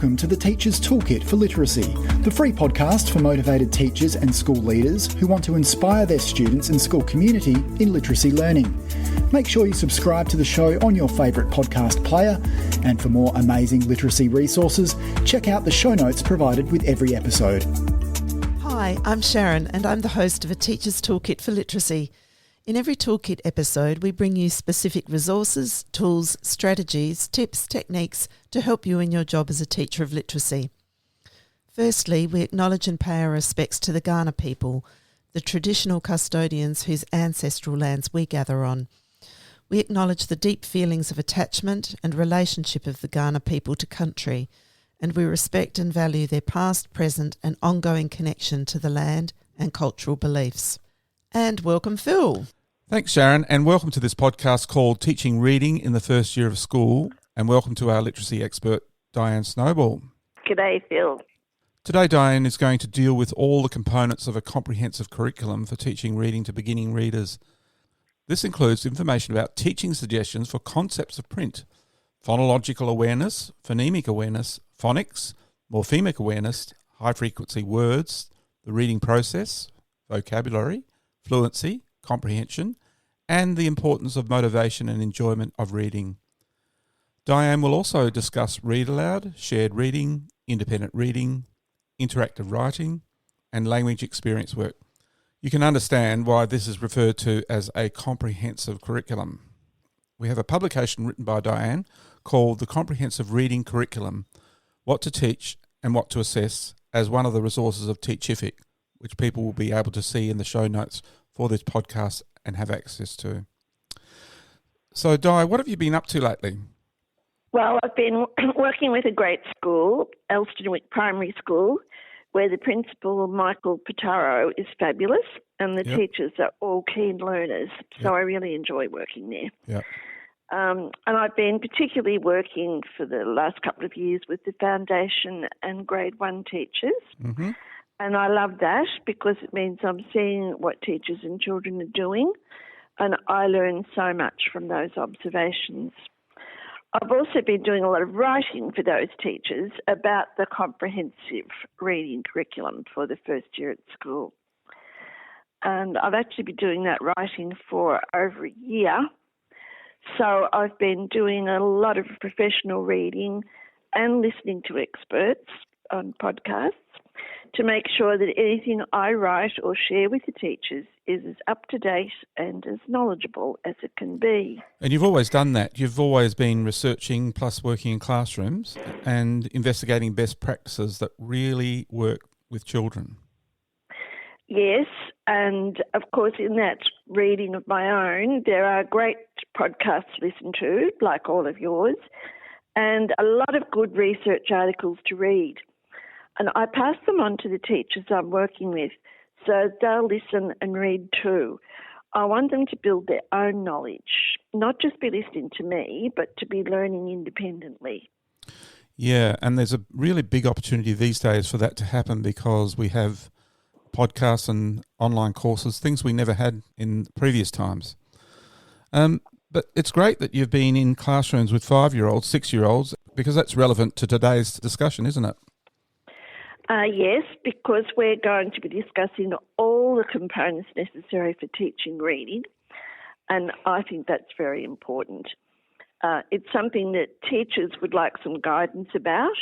welcome to the Teacher's Toolkit for Literacy, the free podcast for motivated teachers and school leaders who want to inspire their students and school community in literacy learning. Make sure you subscribe to the show on your favourite podcast player, and for more amazing literacy resources, check out the show notes provided with every episode. Hi, I'm Sharon and I'm the host of A Teacher's Toolkit for Literacy. In every Toolkit episode, we bring you specific resources, tools, strategies, tips, techniques to help you in your job as a teacher of literacy. Firstly, we acknowledge and pay our respects to the Kaurna people, the traditional custodians whose ancestral lands we gather on. We acknowledge the deep feelings of attachment and relationship of the Kaurna people to country, and we respect and value their past, present and ongoing connection to the land and cultural beliefs. And welcome, Phil. Thanks, Sharon, and welcome to this podcast called Teaching Reading in the First Year of School, and welcome to our literacy expert, Diane Snowball. G'day, Phil. Today, Diane is going to deal with all the components of a comprehensive curriculum for teaching reading to beginning readers. This includes information about teaching suggestions for concepts of print, phonological awareness, phonemic awareness, phonics, morphemic awareness, high-frequency words, the reading process, vocabulary, fluency, comprehension, and the importance of motivation and enjoyment of reading. Diane will also discuss read aloud, shared reading, independent reading, interactive writing, and language experience work. You can understand why this is referred to as a comprehensive curriculum. We have a publication written by Diane called The Comprehensive Reading Curriculum, What to Teach and What to Assess, as one of the resources of Teachific, which people will be able to see in the show notes for this podcast and have access to. So, Di, what have you been up to lately? Well, I've been working with a great school, Elstonwick Primary School, where the principal, Michael Pitaro, is fabulous and the teachers are all keen learners. So I really enjoy working there. Yep. And I've been particularly working for the last couple of years with the foundation and grade 1 teachers. Mm-hmm. And I love that because it means I'm seeing what teachers and children are doing, and I learn so much from those observations. I've also been doing a lot of writing for those teachers about the comprehensive reading curriculum for the first year at school. And I've actually been doing that writing for over a year. So I've been doing a lot of professional reading and listening to experts on podcasts to make sure that anything I write or share with the teachers is as up-to-date and as knowledgeable as it can be. And you've always done that. You've always been researching plus working in classrooms and investigating best practices that really work with children. Yes, and of course in that reading of my own, there are great podcasts to listen to, like all of yours, and a lot of good research articles to read. And I pass them on to the teachers I'm working with so they'll listen and read too. I want them to build their own knowledge, not just be listening to me, but to be learning independently. Yeah, and there's a really big opportunity these days for that to happen because we have podcasts and online courses, things we never had in previous times. But it's great that you've been in classrooms with 5-year-olds, 6-year-olds, because that's relevant to today's discussion, isn't it? Yes, because we're going to be discussing all the components necessary for teaching reading, and I think that's very important. It's something that teachers would like some guidance about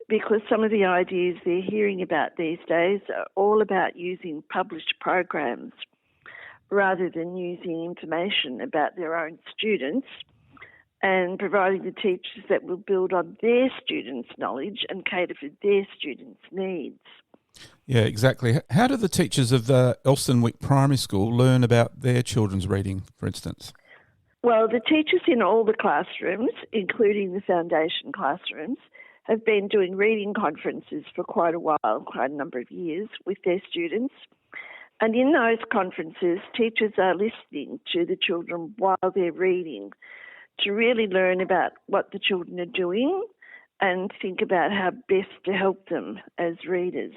because some of the ideas they're hearing about these days are all about using published programs rather than using information about their own students and providing the teachers that will build on their students' knowledge and cater for their students' needs. Yeah, exactly. How do the teachers of the Elstonwick Primary School learn about their children's reading, for instance? Well, the teachers in all the classrooms, including the foundation classrooms, have been doing reading conferences for quite a while, quite a number of years, with their students. And in those conferences, teachers are listening to the children while they're reading to really learn about what the children are doing and think about how best to help them as readers.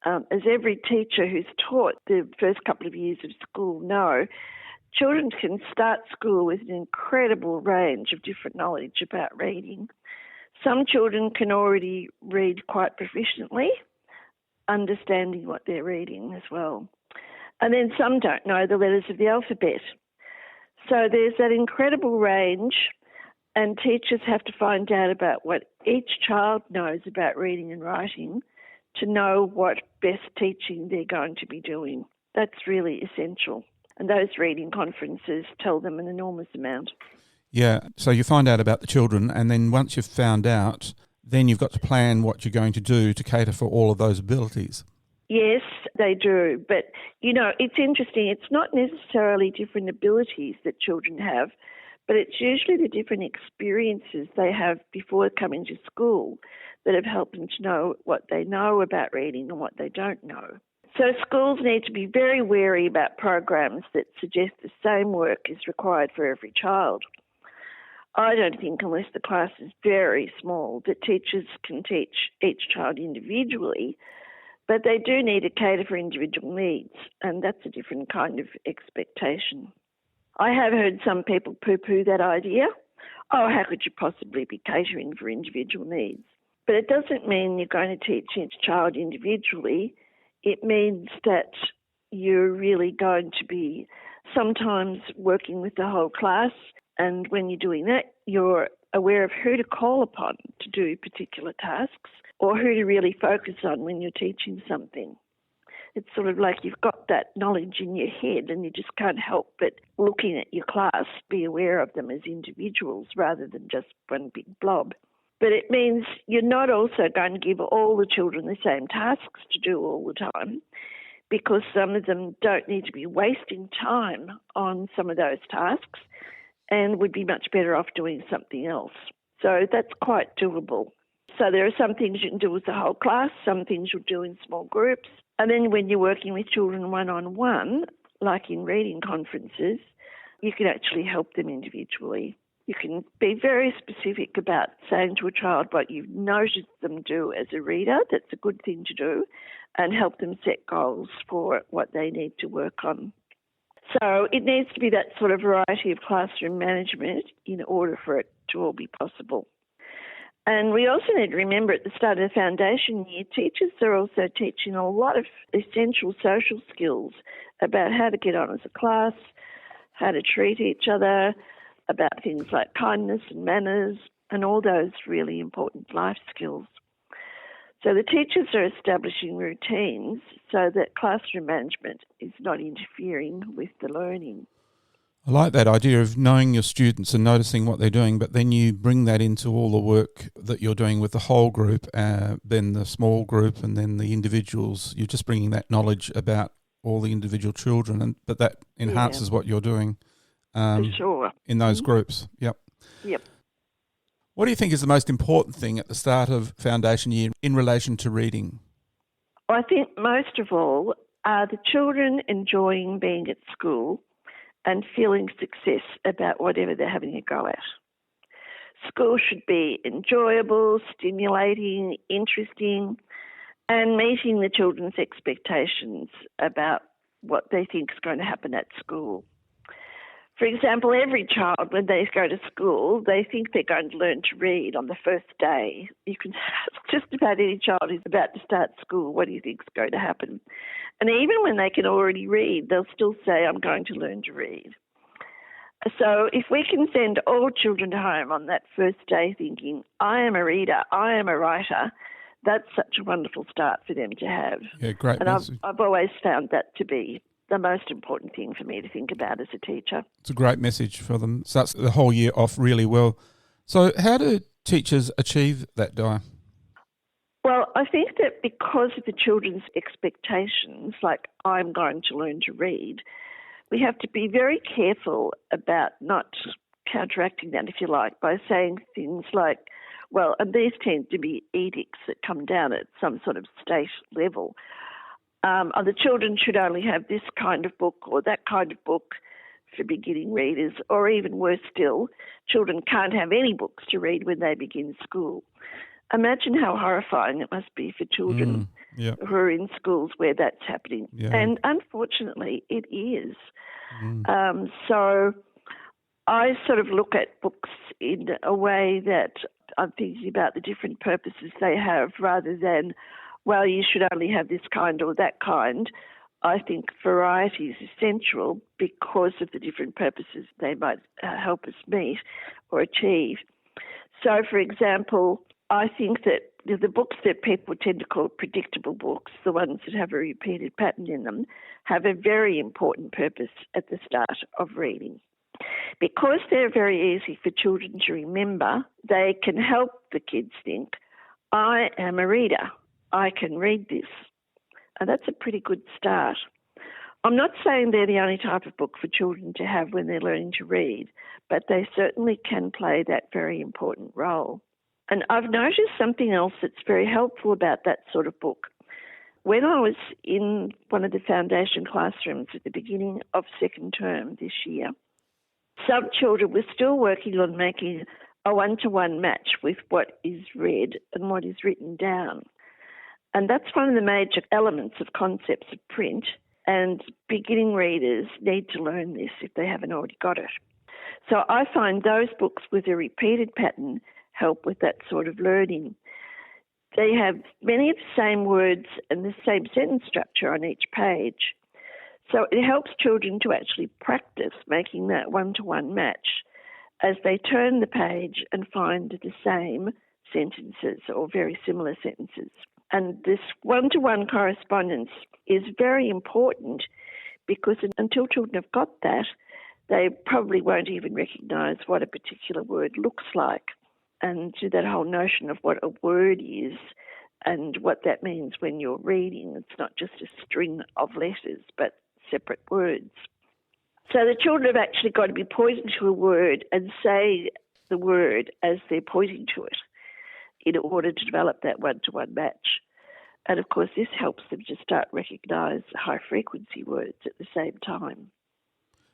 As every teacher who's taught the first couple of years of school know, children can start school with an incredible range of different knowledge about reading. Some children can already read quite proficiently, understanding what they're reading as well. And then some don't know the letters of the alphabet. So there's that incredible range, and teachers have to find out about what each child knows about reading and writing to know what best teaching they're going to be doing. That's really essential. And those reading conferences tell them an enormous amount. Yeah, so you find out about the children, and then once you've found out, then you've got to plan what you're going to do to cater for all of those abilities. Yes, they do. But, it's interesting. It's not necessarily different abilities that children have, but it's usually the different experiences they have before coming to school that have helped them to know what they know about reading and what they don't know. So schools need to be very wary about programs that suggest the same work is required for every child. I don't think, unless the class is very small, that teachers can teach each child individually, but they do need to cater for individual needs, and that's a different kind of expectation. I have heard some people poo-poo that idea. Oh, how could you possibly be catering for individual needs? But it doesn't mean you're going to teach each child individually. It means that you're really going to be sometimes working with the whole class, and when you're doing that, you're aware of who to call upon to do particular tasks or who to really focus on when you're teaching something. It's sort of like you've got that knowledge in your head and you just can't help but looking at your class, be aware of them as individuals rather than just one big blob. But it means you're not also going to give all the children the same tasks to do all the time, because some of them don't need to be wasting time on some of those tasks and would be much better off doing something else. So that's quite doable. So there are some things you can do with the whole class, some things you'll do in small groups. And then when you're working with children one-on-one, like in reading conferences, you can actually help them individually. You can be very specific about saying to a child what you've noticed them do as a reader. That's a good thing to do, and help them set goals for what they need to work on. So it needs to be that sort of variety of classroom management in order for it to all be possible. And we also need to remember at the start of the foundation year, teachers are also teaching a lot of essential social skills about how to get on as a class, how to treat each other, about things like kindness and manners, and all those really important life skills. So the teachers are establishing routines so that classroom management is not interfering with the learning. I like that idea of knowing your students and noticing what they're doing, but then you bring that into all the work that you're doing with the whole group, then the small group, and then the individuals. You're just bringing that knowledge about all the individual children, but that enhances what you're doing for sure. In those groups. Yep. What do you think is the most important thing at the start of foundation year in relation to reading? I think most of all are the children enjoying being at school and feeling success about whatever they're having a go at. School should be enjoyable, stimulating, interesting, and meeting the children's expectations about what they think is going to happen at school. For example, every child, when they go to school, they think they're going to learn to read on the first day. You can ask just about any child who's about to start school, what do you think is going to happen? And even when they can already read, they'll still say, I'm going to learn to read. So if we can send all children home on that first day thinking, I am a reader, I am a writer, that's such a wonderful start for them to have. Yeah, great and message. I've always found that to be the most important thing for me to think about as a teacher. It's a great message for them. Starts the whole year off really well. So how do teachers achieve that, Di? Well, I think that because of the children's expectations, like I'm going to learn to read, we have to be very careful about not counteracting that, if you like, by saying things like, well, and these tend to be edicts that come down at some sort of state level. The children should only have this kind of book or that kind of book for beginning readers, or even worse still, children can't have any books to read when they begin school. Imagine how horrifying it must be for children who are in schools where that's happening. Yeah. And unfortunately, it is. So I sort of look at books in a way that I'm thinking about the different purposes they have rather than, well, you should only have this kind or that kind. I think variety is essential because of the different purposes they might help us meet or achieve. So, for example, I think that the books that people tend to call predictable books, the ones that have a repeated pattern in them, have a very important purpose at the start of reading. Because they're very easy for children to remember, they can help the kids think, I am a reader. I can read this. And that's a pretty good start. I'm not saying they're the only type of book for children to have when they're learning to read, but they certainly can play that very important role. And I've noticed something else that's very helpful about that sort of book. When I was in one of the foundation classrooms at the beginning of second term this year, some children were still working on making a one-to-one match with what is read and what is written down. And that's one of the major elements of concepts of print, and beginning readers need to learn this if they haven't already got it. So I find those books with a repeated pattern help with that sort of learning. They have many of the same words and the same sentence structure on each page. So it helps children to actually practice making that one-to-one match as they turn the page and find the same sentences or very similar sentences. And this one-to-one correspondence is very important because until children have got that, they probably won't even recognise what a particular word looks like. And to that whole notion of what a word is and what that means when you're reading. It's not just a string of letters, but separate words. So the children have actually got to be pointing to a word and say the word as they're pointing to it in order to develop that one-to-one match. And of course, this helps them to start recognise high-frequency words at the same time.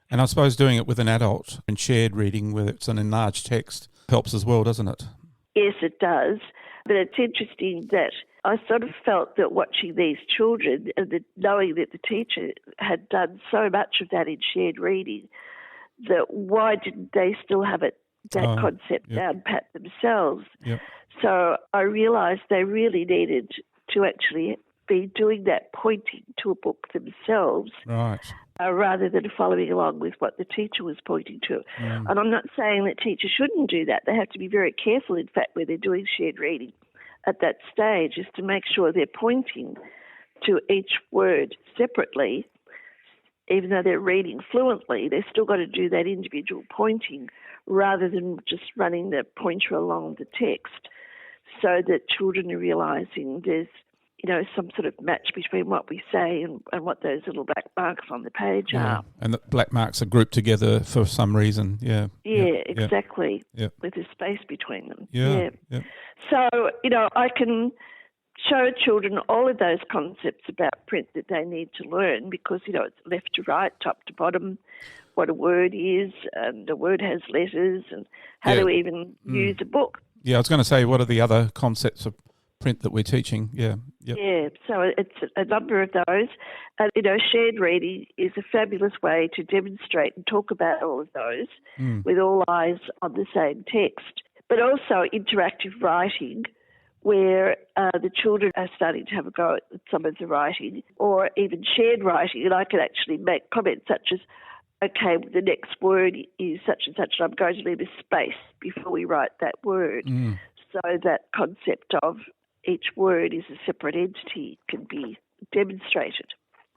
And I suppose doing it with an adult and shared reading, where it's an enlarged text, helps as well, doesn't it? Yes, it does. But it's interesting that I sort of felt that watching these children and knowing that the teacher had done so much of that in shared reading, that why didn't they still have that concept down pat themselves? Yep. So I realised they really needed to actually be doing that pointing to a book themselves. Right. Rather than following along with what the teacher was pointing to. And I'm not saying that teachers shouldn't do that. They have to be very careful, in fact, where they're doing shared reading at that stage, is to make sure they're pointing to each word separately. Even though they're reading fluently, they've still got to do that individual pointing rather than just running the pointer along the text, so that children are realising there's some sort of match between what we say and what those little black marks on the page are. And the black marks are grouped together for some reason. Yeah, exactly. Yep. With a space between them. Yep. So, I can show children all of those concepts about print that they need to learn because, it's left to right, top to bottom, what a word is, and a word has letters, and how to even use a book. Yeah, I was going to say, what are the other concepts of print that we're teaching? Yeah, so it's a number of those. And, shared reading is a fabulous way to demonstrate and talk about all of those with all eyes on the same text. But also interactive writing, where the children are starting to have a go at some of the writing, or even shared writing, and I can actually make comments such as, okay, the next word is such and such, and I'm going to leave a space before we write that word. So that concept of each word is a separate entity can be demonstrated.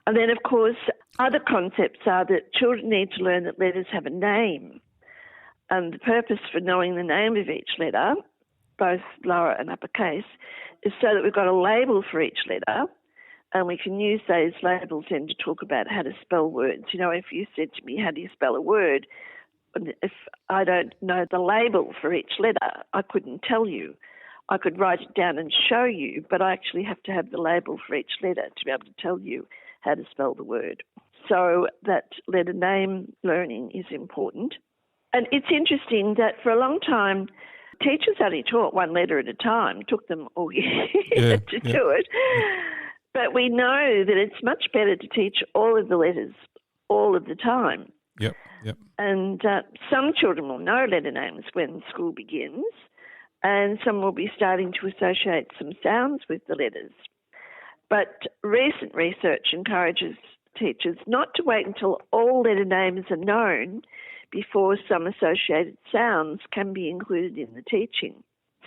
And then, of course, other concepts are that children need to learn that letters have a name. And the purpose for knowing the name of each letter, both lower and uppercase, is so that we've got a label for each letter, and we can use those labels then to talk about how to spell words. If you said to me, how do you spell a word? If I don't know the label for each letter, I couldn't tell you. I could write it down and show you, but I actually have to have the label for each letter to be able to tell you how to spell the word. So that letter name learning is important. And it's interesting that for a long time, teachers only taught one letter at a time. It took them all year to do it. But we know that it's much better to teach all of the letters all of the time. Yep. And some children will know letter names when school begins, and some will be starting to associate some sounds with the letters. But recent research encourages teachers not to wait until all letter names are known before some associated sounds can be included in the teaching.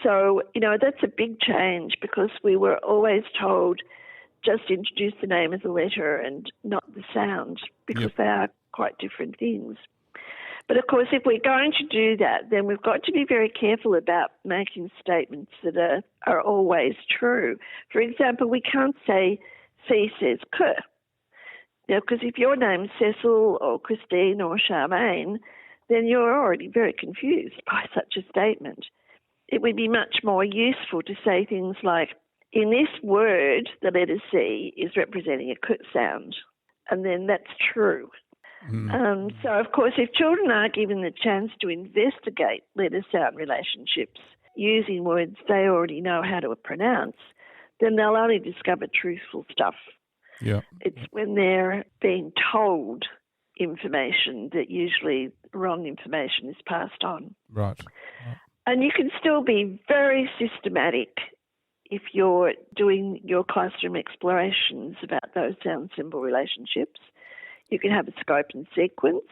So, that's a big change, because we were always told just introduce the name of the letter and not the sound, because they are quite different things. But of course, if we're going to do that, then we've got to be very careful about making statements that are always true. For example, we can't say C says K. Because if your name's Cecil or Christine or Charmaine, then you're already very confused by such a statement. It would be much more useful to say things like, in this word, the letter C is representing a K sound, and then that's true. So, of course, if children are given the chance to investigate letter-sound relationships using words they already know how to pronounce, then they'll only discover truthful stuff. Yeah. It's when they're being told information that usually wrong information is passed on. Right. And you can still be very systematic if you're doing your classroom explorations about those sound-symbol relationships. You can have a scope and sequence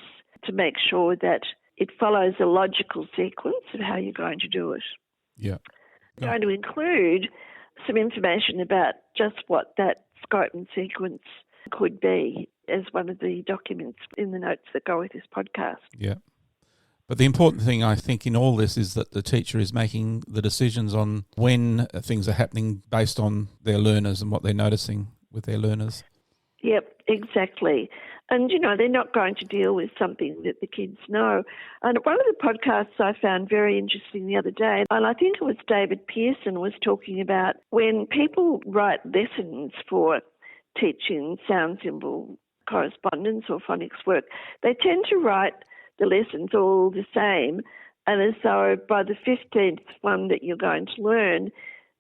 to make sure that it follows a logical sequence of how you're going to do it. Yeah. I'm going to include some information about just what that scope and sequence could be as one of the documents in the notes that go with this podcast. Yeah. But the important thing, I think, in all this is that the teacher is making the decisions on when things are happening based on their learners and what they're noticing with their learners. Yep, exactly. And, they're not going to deal with something that the kids know. And one of the podcasts I found very interesting the other day, and I think it was David Pearson was talking about when people write lessons for teaching sound symbol correspondence or phonics work, they tend to write the lessons all the same, and as though by the 15th one that you're going to learn,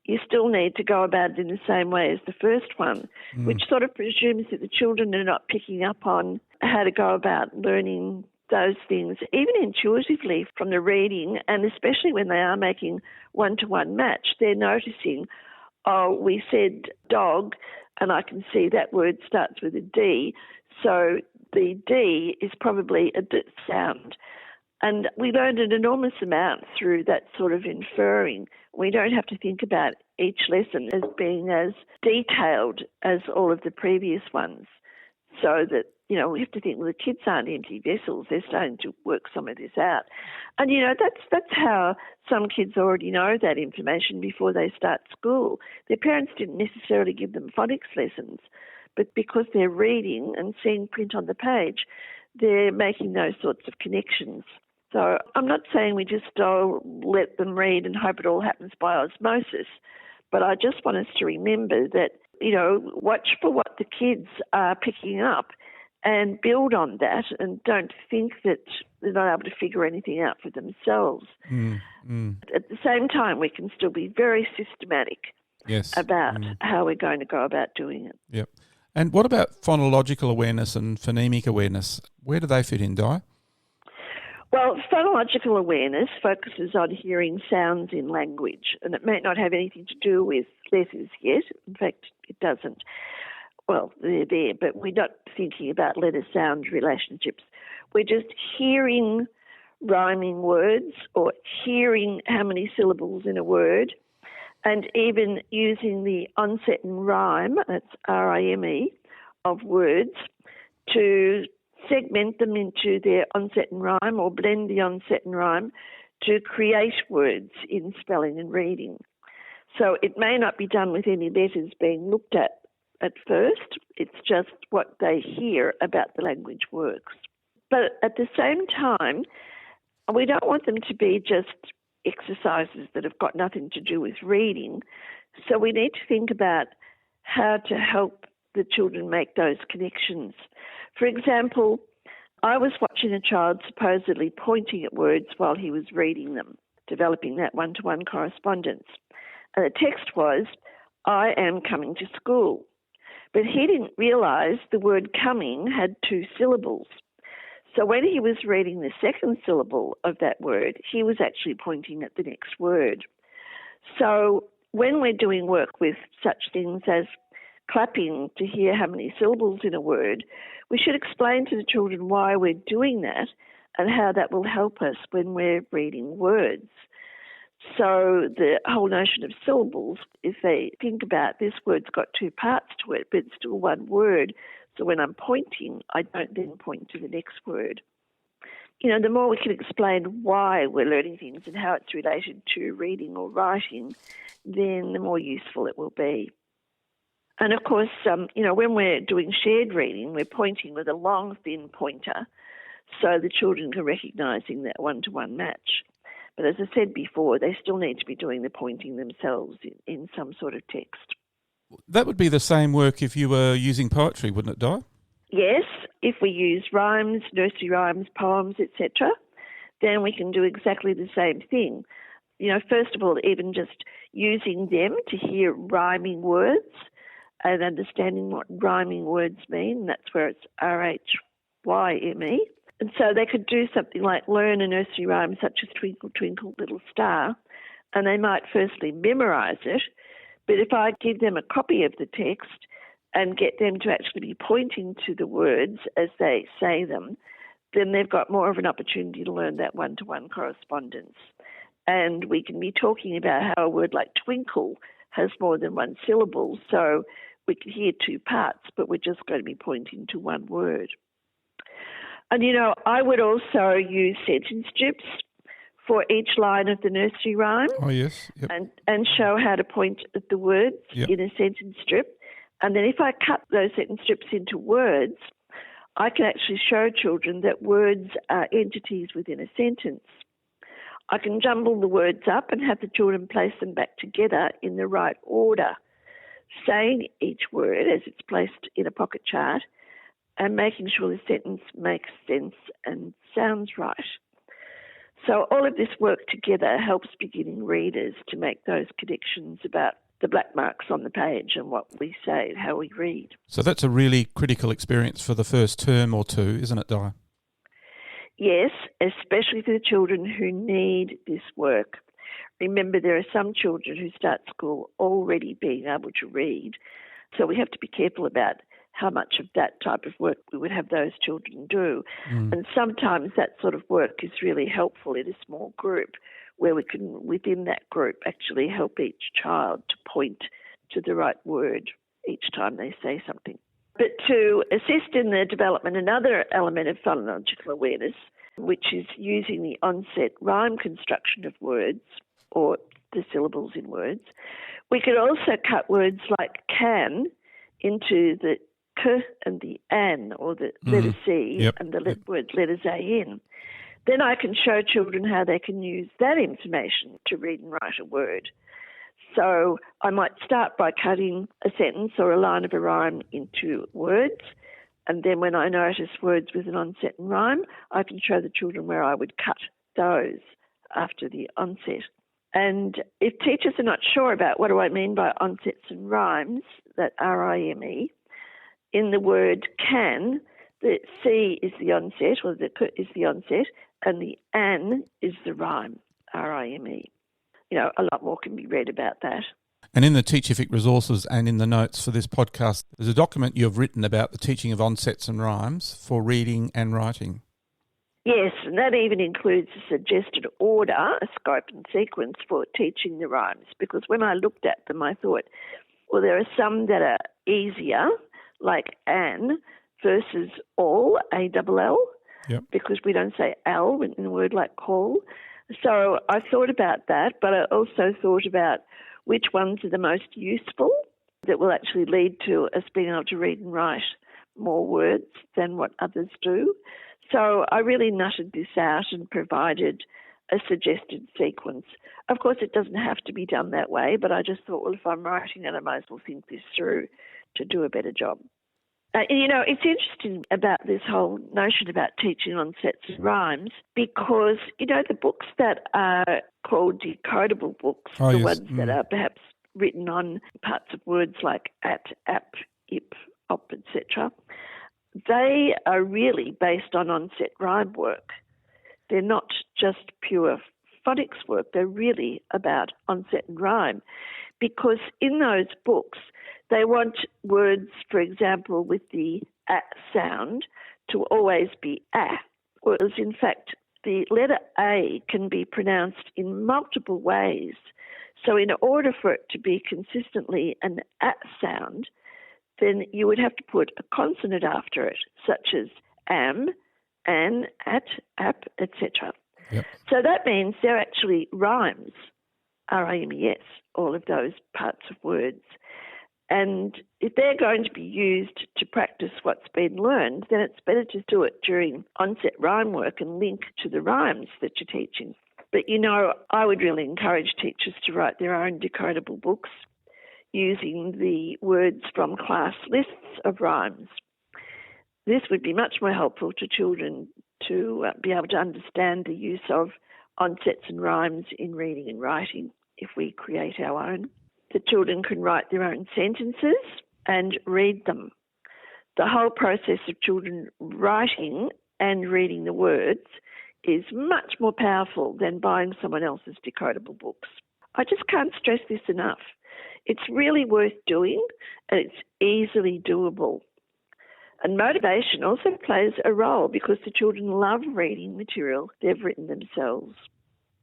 you still need to go about it in the same way as the first one, which sort of presumes that the children are not picking up on how to go about learning those things, even intuitively from the reading, and especially when they are making one-to-one match, they're noticing, oh, we said dog, and I can see that word starts with a D, so the D is probably a D sound. And we learned an enormous amount through that sort of inferring. We don't have to think about each lesson as being as detailed as all of the previous ones, so that, we have to think, well, the kids aren't empty vessels. They're starting to work some of this out. And, that's how some kids already know that information before they start school. Their parents didn't necessarily give them phonics lessons, but because they're reading and seeing print on the page, they're making those sorts of connections. So I'm not saying we just let them read and hope it all happens by osmosis, but I just want us to remember that, watch for what the kids are picking up and build on that, and don't think that they're not able to figure anything out for themselves. At the same time, we can still be very systematic about how we're going to go about doing it. Yep. And what about phonological awareness and phonemic awareness? Where do they fit in, Di? Well, phonological awareness focuses on hearing sounds in language, and it may not have anything to do with letters yet. In fact, it doesn't. Well, they're there, but we're not thinking about letter-sound relationships. We're just hearing rhyming words or hearing how many syllables in a word, and even using the onset and rhyme, that's R-I-M-E, of words to segment them into their onset and rhyme or blend the onset and rhyme to create words in spelling and reading. So it may not be done with any letters being looked at first. It's just what they hear about the language works. But at the same time, we don't want them to be just exercises that have got nothing to do with reading. So we need to think about how to help the children make those connections. For example, I was watching a child supposedly pointing at words while he was reading them, developing that one-to-one correspondence. And the text was, I am coming to school. But he didn't realise the word coming had 2 syllables. So when he was reading the second syllable of that word, he was actually pointing at the next word. So when we're doing work with such things as clapping to hear how many syllables in a word, we should explain to the children why we're doing that and how that will help us when we're reading words. So the whole notion of syllables, if they think about this word's got two parts to it, but it's still one word, so when I'm pointing, I don't then point to the next word. You know, the more we can explain why we're learning things and how it's related to reading or writing, then the more useful it will be. And of course, when we're doing shared reading, we're pointing with a long, thin pointer so the children can recognising that one-to-one match. But as I said before, they still need to be doing the pointing themselves in some sort of text. That would be the same work if you were using poetry, wouldn't it, Di? Yes, if we use rhymes, nursery rhymes, poems, etc., then we can do exactly the same thing. You know, first of all, even just using them to hear rhyming words and understanding what rhyming words mean. That's where it's R-H-Y-M-E. And so they could do something like learn a nursery rhyme such as Twinkle, Twinkle, Little Star, and they might firstly memorise it, but if I give them a copy of the text and get them to actually be pointing to the words as they say them, then they've got more of an opportunity to learn that one-to-one correspondence. And we can be talking about how a word like twinkle has more than one syllable, so we can hear two parts, but we're just going to be pointing to one word. And, you know, I would also use sentence strips for each line of the nursery rhyme. Oh, yes. Yep. And show how to point at the words Yep. in a sentence strip. And then if I cut those sentence strips into words, I can actually show children that words are entities within a sentence. I can jumble the words up and have the children place them back together in the right order, saying each word as it's placed in a pocket chart and making sure the sentence makes sense and sounds right. So all of this work together helps beginning readers to make those connections about the black marks on the page and what we say and how we read. So that's a really critical experience for the first term or two, isn't it, Di? Yes, especially for the children who need this work. Remember, there are some children who start school already being able to read, so we have to be careful about how much of that type of work we would have those children do. And sometimes that sort of work is really helpful in a small group where we can, within that group, actually help each child to point to the right word each time they say something. But to assist in the development, another element of phonological awareness, which is using the onset rhyme construction of words or the syllables in words, we could also cut words like can into the k and the an, or the letter C and the word letters A-N. Then I can show children how they can use that information to read and write a word. So I might start by cutting a sentence or a line of a rhyme into words, and then when I notice words with an onset and rhyme, I can show the children where I would cut those after the onset. And if teachers are not sure about what do I mean by onsets and rhymes, that R-I-M-E, in the word can, the C is the onset, or the K is the onset, and the an is the rhyme, R-I-M-E. You know, a lot more can be read about that. And in the Teachific resources and in the notes for this podcast, there's a document you have written about the teaching of onsets and rhymes for reading and writing. Yes, and that even includes a suggested order, a scope and sequence for teaching the rhymes, because when I looked at them, I thought, well, there are some that are easier, like an versus all, A-double-L, because we don't say L in a word like call. So I thought about that, but I also thought about which ones are the most useful that will actually lead to us being able to read and write more words than what others do. So I really nutted this out and provided a suggested sequence. Of course, it doesn't have to be done that way, but I just thought, well, if I'm writing it, I might as well think this through to do a better job. You know, it's interesting about this whole notion about teaching onsets and rhymes because, you know, the books that are called decodable books, ones that are perhaps written on parts of words like at, ap, ip, op, etc., they are really based on onset rhyme work. They're not just pure phonics work, they're really about onset and rhyme, because in those books, they want words, for example, with the a sound to always be a, whereas in fact the letter A can be pronounced in multiple ways. So in order for it to be consistently an a sound, then you would have to put a consonant after it, such as am, an, at, ap, etc. Yep. So that means they're actually rhymes, R-I-M-E-S, all of those parts of words. And if they're going to be used to practice what's been learned, then it's better to do it during onset rhyme work and link to the rhymes that you're teaching. But, you know, I would really encourage teachers to write their own decodable books using the words from class lists of rhymes. This would be much more helpful to children to be able to understand the use of onsets and rhymes in reading and writing if we create our own. The children can write their own sentences and read them. The whole process of children writing and reading the words is much more powerful than buying someone else's decodable books. I just can't stress this enough. It's really worth doing, and it's easily doable. And motivation also plays a role because the children love reading material they've written themselves.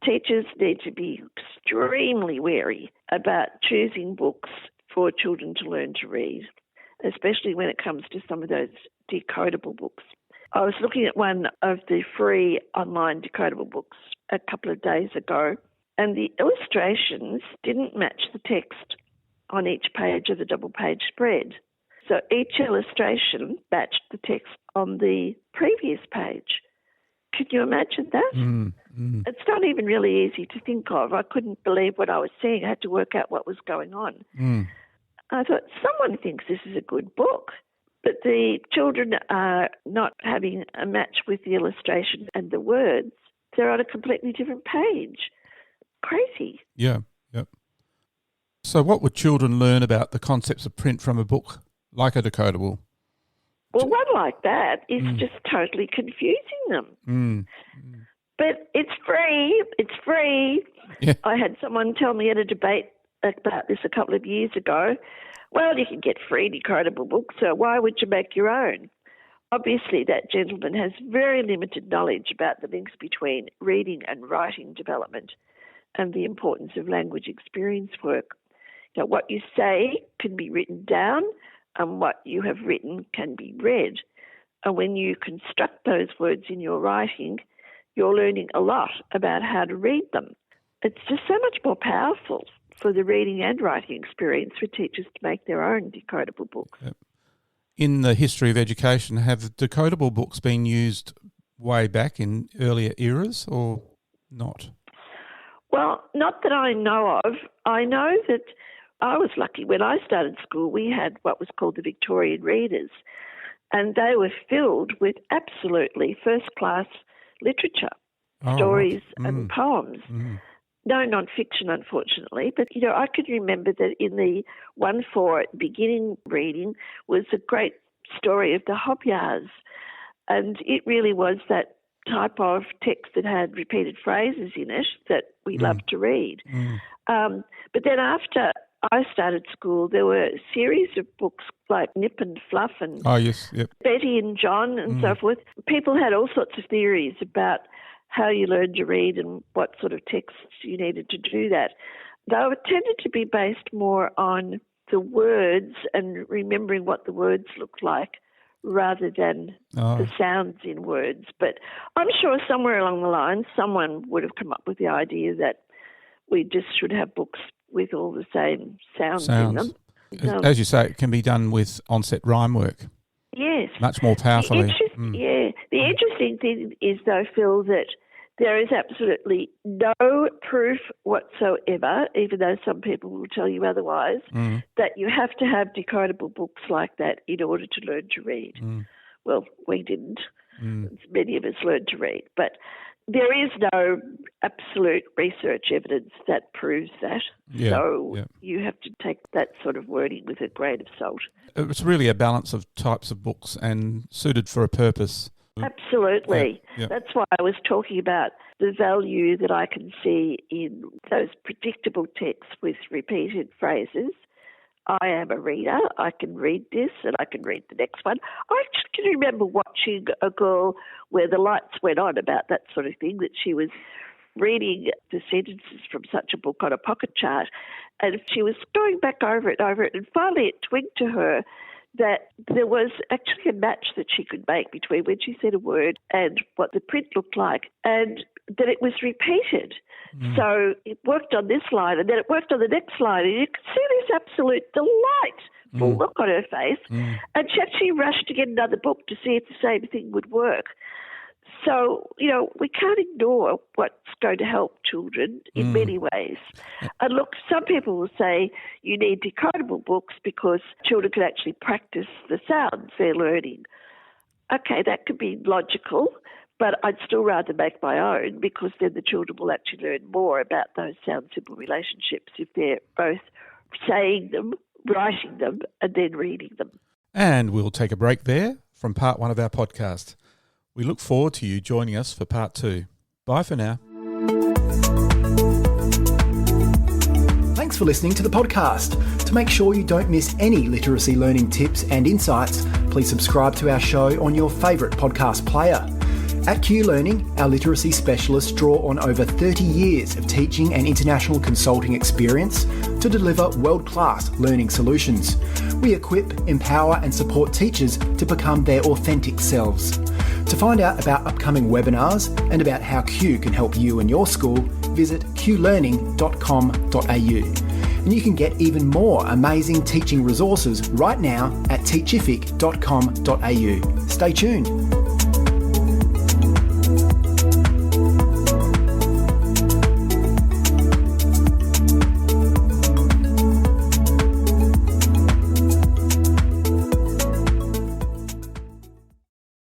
Teachers need to be extremely wary about choosing books for children to learn to read, especially when it comes to some of those decodable books. I was looking at one of the free online decodable books a couple of days ago, and the illustrations didn't match the text on each page of the double-page spread. So each illustration matched the text on the previous page. Can you imagine that? It's not even really easy to think of. I couldn't believe what I was seeing. I had to work out what was going on. I thought, someone thinks this is a good book, but the children are not having a match with the illustration and the words. They're on a completely different page. Crazy. Yeah. So what would children learn about the concepts of print from a book like a decodable? Well, one like that is just totally confusing them. But it's free. It's free. Yeah. I had someone tell me at a debate about this a couple of years ago, well, you can get free decodable books, so why would you make your own? Obviously, that gentleman has very limited knowledge about the links between reading and writing development and the importance of language experience work. Now, what you say can be written down and what you have written can be read. And when you construct those words in your writing, you're learning a lot about how to read them. It's just so much more powerful for the reading and writing experience for teachers to make their own decodable books. Yep. In the history of education, have decodable books been used way back in earlier eras or not? Well, not that I know of. I know that I was lucky. When I started school, we had what was called the Victorian Readers, and they were filled with absolutely first-class literature, stories and poems. No non-fiction, unfortunately, but, you know, I can remember that in the 1-4 beginning reading was a great story of the Hobyahs, and it really was that type of text that had repeated phrases in it that we loved to read. But then after I started school, there were a series of books like Nip and Fluff and Betty and John and so forth. People had all sorts of theories about how you learned to read and what sort of texts you needed to do that. They tended to be based more on the words and remembering what the words looked like rather than the sounds in words. But I'm sure somewhere along the line someone would have come up with the idea that we just should have books with all the same sounds. In them. As you say, it can be done with onset rhyme work. Yes. Much more powerfully. The interesting thing is, though, Phil, that there is absolutely no proof whatsoever, even though some people will tell you otherwise, that you have to have decodable books like that in order to learn to read. Well, we didn't. Many of us learned to read. But there is no absolute research evidence that proves that. You have to take that sort of wording with a grain of salt. It's really a balance of types of books and suited for a purpose Absolutely. Yeah. That's why I was talking about the value that I can see in those predictable texts with repeated phrases. I am a reader. I can read this and I can read the next one. I actually can remember watching a girl where the lights went on about that sort of thing, that she was reading the sentences from such a book on a pocket chart, and she was going back over it, and finally it twigged to her that there was actually a match that she could make between when she said a word and what the print looked like, and that it was repeated. So it worked on this line, and then it worked on the next line, and you could see this absolute delightful look on her face, and she actually rushed to get another book to see if the same thing would work. So, we can't ignore what's going to help children in many ways. And look, some people will say you need decodable books because children can actually practice the sounds they're learning. Okay, that could be logical, but I'd still rather make my own, because then the children will actually learn more about those sound-symbol relationships if they're both saying them, writing them, and then reading them. And we'll take a break there from part 1 of our podcast. We look forward to you joining us for part 2. Bye for now. Thanks for listening to the podcast. To make sure you don't miss any literacy learning tips and insights, please subscribe to our show on your favourite podcast player. At Q Learning, our literacy specialists draw on over 30 years of teaching and international consulting experience to deliver world-class learning solutions. We equip, empower and support teachers to become their authentic selves. To find out about upcoming webinars and about how Q can help you and your school, visit qlearning.com.au. And you can get even more amazing teaching resources right now at teachific.com.au. Stay tuned.